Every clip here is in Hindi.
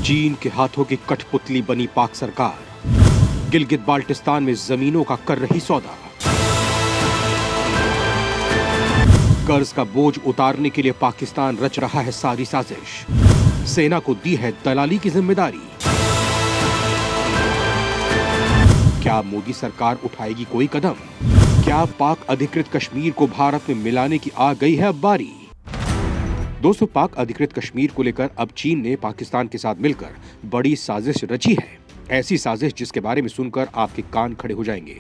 चीन के हाथों की कठपुतली बनी पाक सरकार, गिलगित बाल्टिस्तान में जमीनों का कर रही सौदा। कर्ज का बोझ उतारने के लिए पाकिस्तान रच रहा है सारी साजिश, सेना को दी है दलाली की जिम्मेदारी। क्या मोदी सरकार उठाएगी कोई कदम? क्या पाक अधिकृत कश्मीर को भारत में मिलाने की आ गई है अब बारी? दोस्तों, पाक अधिकृत कश्मीर को लेकर अब चीन ने पाकिस्तान के साथ मिलकर बड़ी साजिश रची है। ऐसी साजिश जिसके बारे में सुनकर आपके कान खड़े हो जाएंगे।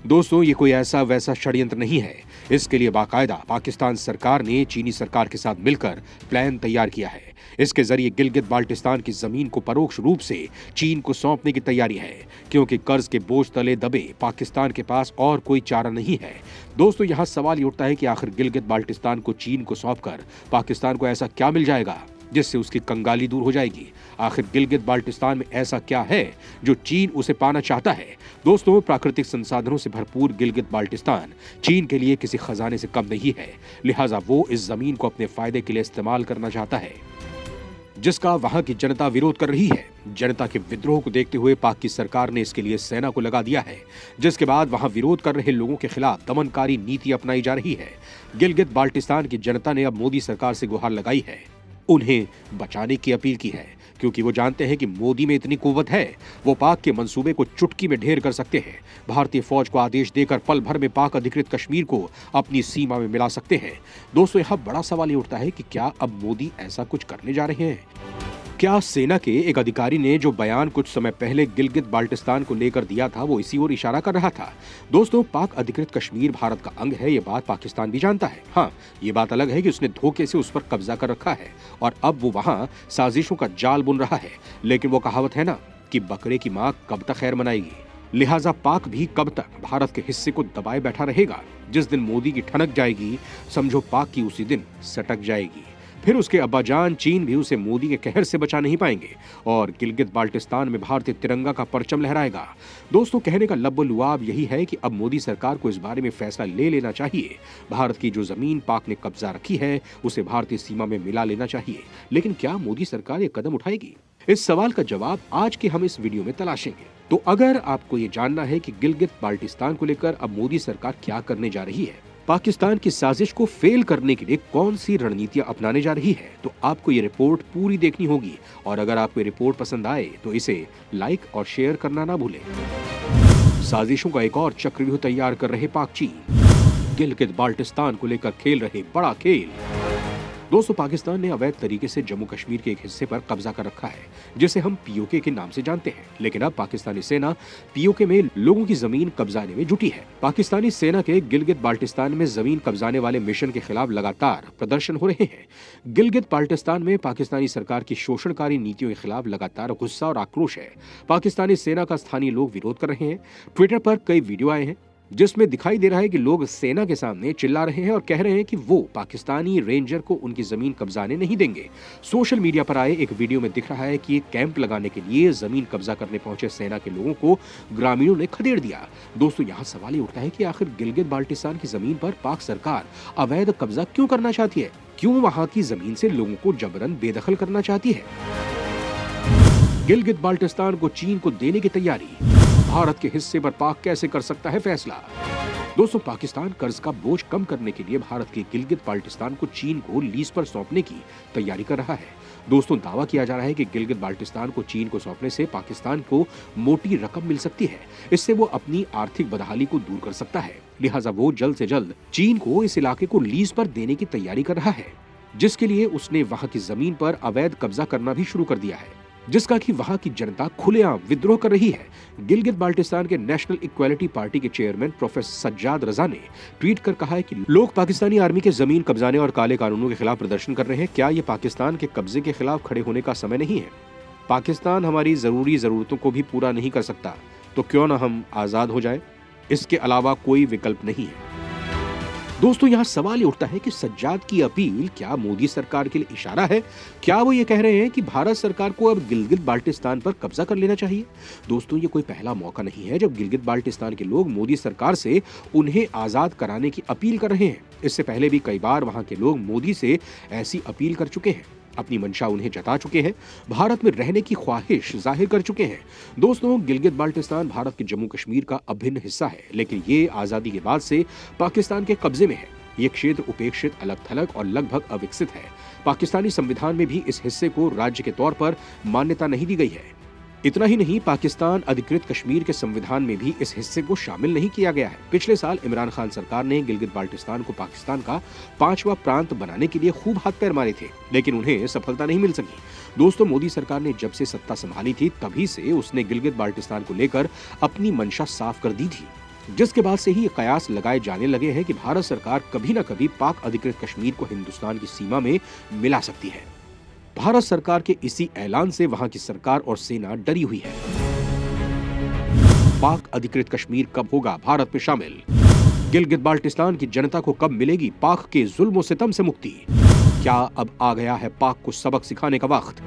दोस्तों, ये कोई ऐसा वैसा षड्यंत्र नहीं है। इसके लिए बाकायदा पाकिस्तान सरकार ने चीनी सरकार के साथ मिलकर प्लान तैयार किया है। इसके जरिए गिलगित बाल्टिस्तान की जमीन को परोक्ष रूप से चीन को सौंपने की तैयारी है, क्योंकि कर्ज के बोझ तले दबे पाकिस्तान के पास और कोई चारा नहीं है। दोस्तों, यहाँ सवाल ये उठता है कि आखिर गिलगित बाल्टिस्तान को चीन को सौंपकर पाकिस्तान को ऐसा क्या मिल जाएगा जिससे उसकी कंगाली दूर हो जाएगी? आखिर गिलगित बाल्टिस्तान में ऐसा क्या है जो चीन उसे पाना चाहता है? दोस्तों, प्राकृतिक संसाधनों से भरपूर गिलगित बाल्टिस्तान चीन के लिए किसी खजाने से कम नहीं है। लिहाजा वो इस जमीन को अपने फायदे के लिए इस्तेमाल करना चाहता है, जिसका वहां की जनता विरोध कर रही है। जनता के विद्रोह को देखते हुए पाक की सरकार ने इसके लिए सेना को लगा दिया है, जिसके बाद वहां विरोध कर रहे लोगों के खिलाफ दमनकारी नीति अपनाई जा रही है। गिलगित बाल्टिस्तान की जनता ने अब मोदी सरकार से गुहार लगाई है, उन्हें बचाने की अपील की है, क्योंकि वो जानते हैं कि मोदी में इतनी कुव्वत है, वो पाक के मंसूबे को चुटकी में ढेर कर सकते हैं। भारतीय फौज को आदेश देकर पल भर में पाक अधिकृत कश्मीर को अपनी सीमा में मिला सकते हैं। दोस्तों, यहाँ बड़ा सवाल ये उठता है कि क्या अब मोदी ऐसा कुछ करने जा रहे हैं? क्या सेना के एक अधिकारी ने जो बयान कुछ समय पहले गिलगित बाल्टिस्तान को लेकर दिया था वो इसी ओर इशारा कर रहा था? दोस्तों, पाक अधिकृत कश्मीर भारत का अंग है, ये बात पाकिस्तान भी जानता है। हाँ, ये बात अलग है कि उसने धोखे से उस पर कब्जा कर रखा है और अब वो वहाँ साजिशों का जाल बुन रहा है। लेकिन वो कहावत है ना कि बकरे की माँ कब तक खैर मनाएगी। लिहाजा पाक भी कब तक भारत के हिस्से को दबाए बैठा रहेगा? जिस दिन मोदी की ठनक जाएगी, समझो पाक की उसी दिन सटक जाएगी। फिर उसके अब्बाजान चीन भी उसे मोदी के कहर से बचा नहीं पाएंगे और गिलगित बाल्टिस्तान में भारतीय तिरंगा का परचम लहराएगा। दोस्तों, कहने का लब्ब-लुआब यही है कि अब मोदी सरकार को इस बारे में फैसला ले लेना चाहिए। भारत की जो जमीन पाक ने कब्जा रखी है उसे भारतीय सीमा में मिला लेना चाहिए। लेकिन क्या मोदी सरकार ये कदम उठाएगी? इस सवाल का जवाब आज के हम इस वीडियो में तलाशेंगे। तो अगर आपको ये जानना है कि गिलगित बाल्टिस्तान को लेकर अब मोदी सरकार क्या करने जा रही है, पाकिस्तान की साजिश को फेल करने के लिए कौन सी रणनीतियां अपनाने जा रही है, तो आपको ये रिपोर्ट पूरी देखनी होगी। और अगर आपको ये रिपोर्ट पसंद आए तो इसे लाइक और शेयर करना ना भूलें। साजिशों का एक और चक्रव्यूह तैयार कर रहे पाक चीन, गिलगित बाल्टिस्तान को लेकर खेल रहे बड़ा खेल। दोस्तों, पाकिस्तान ने अवैध तरीके से जम्मू कश्मीर के एक हिस्से पर कब्जा कर रखा है, जिसे हम पीओके के नाम से जानते हैं। लेकिन अब पाकिस्तानी सेना पीओके में लोगों की जमीन कब्जाने में जुटी है। पाकिस्तानी सेना के गिलगित बाल्टिस्तान में जमीन कब्जाने वाले मिशन के खिलाफ लगातार प्रदर्शन हो रहे हैं। गिलगित बाल्टिस्तान में पाकिस्तानी सरकार की शोषणकारी नीतियों के खिलाफ लगातार गुस्सा और आक्रोश है। पाकिस्तानी सेना का स्थानीय लोग विरोध कर रहे हैं। ट्विटर पर कई वीडियो आए हैं जिसमें दिखाई दे रहा है कि लोग सेना के सामने चिल्ला रहे हैं और कह रहे हैं कि वो पाकिस्तानी रेंजर को उनकी जमीन कब्जाने नहीं देंगे। सोशल मीडिया पर आए एक वीडियो में दिख रहा है कि एक कैंप लगाने के लिए जमीन कब्जा करने पहुंचे सेना के लोगों को ग्रामीणों ने खदेड़ दिया। दोस्तों, यहाँ सवाल ये उठता है कि आखिर गिलगित बाल्टिस्तान की जमीन पर पाक सरकार अवैध कब्जा क्यों करना चाहती है? क्यों वहां की जमीन से लोगों को जबरन बेदखल करना चाहती है? गिलगित बाल्टिस्तान को चीन को देने की तैयारी, भारत के हिस्से पर पाक कैसे कर सकता है फैसला? दोस्तों, पाकिस्तान कर्ज का बोझ कम करने के लिए भारत के गिलगित बाल्टिस्तान को चीन को लीज पर सौंपने की तैयारी कर रहा है। दोस्तों, दावा किया जा रहा है कि गिलगित बाल्टिस्तान को चीन को सौंपने से पाकिस्तान को मोटी रकम मिल सकती है। इससे वो अपनी आर्थिक बदहाली को दूर कर सकता है। लिहाजा वो जल्द से जल्द चीन को इस इलाके को लीज पर देने की तैयारी कर रहा है, जिसके लिए उसने वहां की जमीन पर अवैध कब्जा करना भी शुरू कर दिया है, जिसका कि वहां की जनता खुलेआम विद्रोह कर रही है। गिलगित बाल्टिस्तान के नेशनल इक्वालिटी पार्टी के चेयरमैन प्रोफेसर सज्जाद रजा ने ट्वीट कर कहा है कि लोग पाकिस्तानी आर्मी के जमीन कब्जाने और काले कानूनों के खिलाफ प्रदर्शन कर रहे हैं। क्या ये पाकिस्तान के कब्जे के खिलाफ खड़े होने का समय नहीं है? पाकिस्तान हमारी जरूरी जरूरतों को भी पूरा नहीं कर सकता, तो क्यों न हम आजाद हो जाए? इसके अलावा कोई विकल्प नहीं है। दोस्तों, यहाँ सवाल ये उठता है कि सज्जाद की अपील क्या मोदी सरकार के लिए इशारा है? क्या वो ये कह रहे हैं कि भारत सरकार को अब गिलगित बाल्टिस्तान पर कब्जा कर लेना चाहिए? दोस्तों, ये कोई पहला मौका नहीं है जब गिलगित बाल्टिस्तान के लोग मोदी सरकार से उन्हें आजाद कराने की अपील कर रहे हैं। इससे पहले भी कई बार वहां के लोग मोदी से ऐसी अपील कर चुके हैं। अपनी मंशा उन्हें जता चुके हैं, भारत में रहने की ख्वाहिश जाहिर कर चुके हैं। दोस्तों, गिलगित बाल्टिस्तान भारत के जम्मू कश्मीर का अभिन्न हिस्सा है, लेकिन ये आजादी के बाद से पाकिस्तान के कब्जे में है। ये क्षेत्र उपेक्षित, अलग-थलग और लगभग अविकसित है। पाकिस्तानी संविधान में भी इस हिस्से को राज्य के तौर पर मान्यता नहीं दी गई है। इतना ही नहीं, पाकिस्तान अधिकृत कश्मीर के संविधान में भी इस हिस्से को शामिल नहीं किया गया है। पिछले साल इमरान खान सरकार ने गिलगित बाल्टिस्तान को पाकिस्तान का 5वां प्रांत बनाने के लिए खूब हाथ पैर मारे थे, लेकिन उन्हें सफलता नहीं मिल सकी। दोस्तों, मोदी सरकार ने जब से सत्ता संभाली थी, तभी से उसने गिलगित बाल्टिस्तान को लेकर अपनी मंशा साफ कर दी थी, जिसके बाद से ही कयास लगाए जाने लगे हैं कि भारत सरकार कभी न कभी पाक अधिकृत कश्मीर को हिंदुस्तान की सीमा में मिला सकती है। भारत सरकार के इसी ऐलान से वहां की सरकार और सेना डरी हुई है। पाक अधिकृत कश्मीर कब होगा भारत में शामिल? गिलगित बाल्टिस्तान की जनता को कब मिलेगी पाक के जुल्म सितम से मुक्ति? क्या अब आ गया है पाक को सबक सिखाने का वक्त?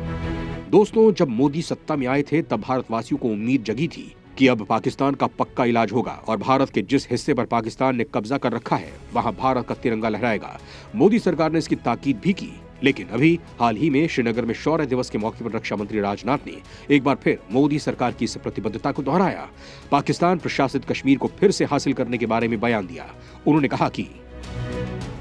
दोस्तों, जब मोदी सत्ता में आए थे, तब भारतवासियों को उम्मीद जगी थी कि अब पाकिस्तान का पक्का इलाज होगा और भारत के जिस हिस्से पर पाकिस्तान ने कब्जा कर रखा है, वहां भारत का तिरंगा लहराएगा। मोदी सरकार ने इसकी ताकीद भी की, लेकिन अभी हाल ही में श्रीनगर में शौर्य दिवस के मौके पर रक्षा मंत्री राजनाथ ने एक बार फिर मोदी सरकार की इस प्रतिबद्धता को दोहराया। पाकिस्तान प्रशासित कश्मीर को फिर से हासिल करने के बारे में बयान दिया। उन्होंने कहा कि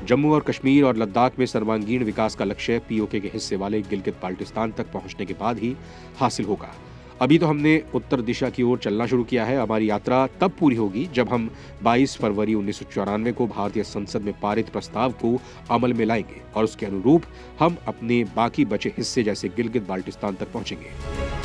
जम्मू और कश्मीर और लद्दाख में सर्वांगीण विकास का लक्ष्य पीओके के हिस्से वाले गिलगित बाल्टिस्तान तक पहुंचने के बाद ही हासिल होगा। अभी तो हमने उत्तर दिशा की ओर चलना शुरू किया है। हमारी यात्रा तब पूरी होगी जब हम 22 फरवरी 1994 को भारतीय संसद में पारित प्रस्ताव को अमल में लाएंगे और उसके अनुरूप हम अपने बाकी बचे हिस्से जैसे गिलगित बाल्टिस्तान तक पहुंचेंगे।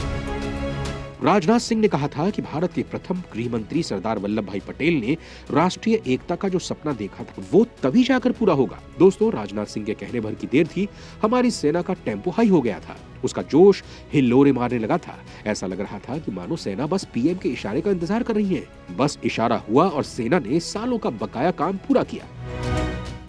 राजनाथ सिंह ने कहा था कि भारत के प्रथम गृह मंत्री सरदार वल्लभ भाई पटेल ने राष्ट्रीय एकता का जो सपना देखा था, वो तभी जाकर पूरा होगा। दोस्तों, राजनाथ सिंह के कहने भर की देर थी, हमारी सेना का टेम्पो हाई हो गया था। उसका जोश हिल्लोरे मारने लगा था। ऐसा लग रहा था कि मानो सेना बस पीएम के इशारे का इंतजार कर रही है। बस इशारा हुआ और सेना ने सालों का बकाया काम पूरा किया।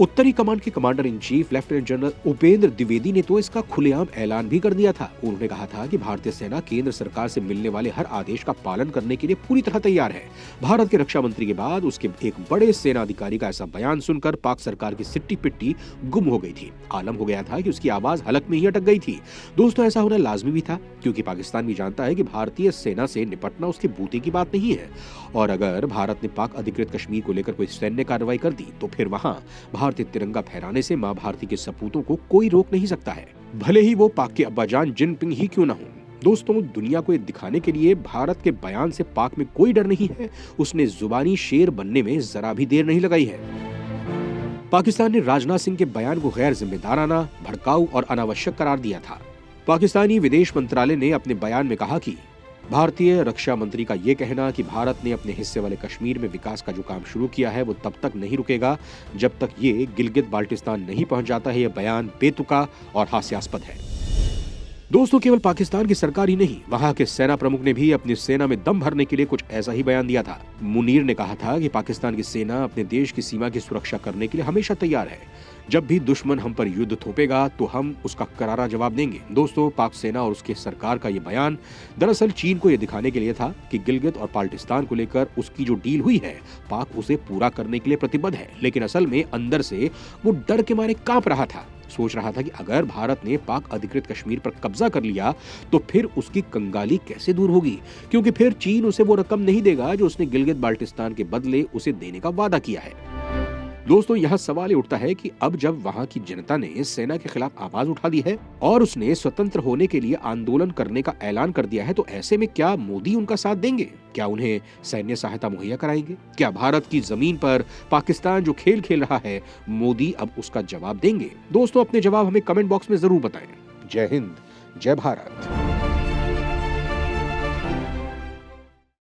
उत्तरी कमान के commander in chief lieutenant general Upendra Dwivedi ने तो इसका खुलेआम ऐलान भी कर दिया था। उन्होंने कहा था कि भारतीय सेना केंद्र सरकार से मिलने वाले हर आदेश का पालन करने के लिए पूरी तरह तैयार है। भारत के रक्षा मंत्री के बाद उसके एक बड़े सेना अधिकारी का ऐसा बयान सुनकर पाक सरकार की सिट्टी पिट्टी गुम हो गई थी। आलम हो गया था कि उसकी आवाज हलक में ही अटक गई थी। दोस्तों, ऐसा होना लाजमी भी था, क्योंकि पाकिस्तान भी जानता है कि भारतीय सेना से निपटना उसके बूते की बात नहीं है, और अगर भारत ने पाक अधिकृत कश्मीर को लेकर कोई सैन्य कार्रवाई कर दी तो फिर वहां भारतीय तिरंगा फहराने से मां भारती के सपूतों को कोई रोक नहीं सकता है, भले ही वो पाक के अब्बाजान जिनपिंग ही क्यों ना हो। दोस्तों, दुनिया को ये दिखाने के लिए भारत के बयान से पाक में कोई डर नहीं है, उसने जुबानी शेर बनने में जरा भी देर नहीं लगाई है। पाकिस्तान ने राजनाथ सिंह के बयान को गैर जिम्मेदाराना, भड़काऊ और अनावश्यक करार दिया था। पाकिस्तानी विदेश मंत्रालय ने अपने बयान में कहा कि भारतीय रक्षा मंत्री का ये कहना कि भारत ने अपने हिस्से वाले कश्मीर में विकास का जो काम शुरू किया है वो तब तक नहीं रुकेगा जब तक ये गिलगित बाल्टिस्तान नहीं पहुंच जाता है। यह बयान बेतुका और हास्यास्पद है। दोस्तों, केवल पाकिस्तान की सरकार ही नहीं, वहां के सेना प्रमुख ने भी अपनी सेना में दम भरने के लिए कुछ ऐसा ही बयान दिया था। मुनीर ने कहा था कि पाकिस्तान की सेना अपने देश की सीमा की सुरक्षा करने के लिए हमेशा तैयार है। जब भी दुश्मन हम पर युद्ध थोपेगा तो हम उसका करारा जवाब देंगे। दोस्तों, पाक सेना और उसके सरकार का ये बयान दरअसल चीन को यह दिखाने के लिए था कि गिलगित और बाल्टिस्तान को लेकर उसकी जो डील हुई है, पाक उसे पूरा करने के लिए प्रतिबद्ध है। लेकिन असल में अंदर से वो डर के मारे कांप रहा था। सोच रहा था कि अगर भारत ने पाक अधिकृत कश्मीर पर कब्जा कर लिया तो फिर उसकी कंगाली कैसे दूर होगी, क्योंकि फिर चीन उसे वो रकम नहीं देगा जो उसने गिलगित बाल्टिस्तान के बदले उसे देने का वादा किया है। दोस्तों, यह सवाल उठता है कि अब जब वहां की जनता ने सेना के खिलाफ आवाज उठा दी है और उसने स्वतंत्र होने के लिए आंदोलन करने का ऐलान कर दिया है, तो ऐसे में क्या मोदी उनका साथ देंगे? क्या उन्हें सैन्य सहायता मुहैया कराएंगे? क्या भारत की जमीन पर पाकिस्तान जो खेल खेल रहा है, मोदी अब उसका जवाब देंगे? दोस्तों, अपने जवाब हमें कमेंट बॉक्स में जरूर बताएं। जय हिंद, जय भारत।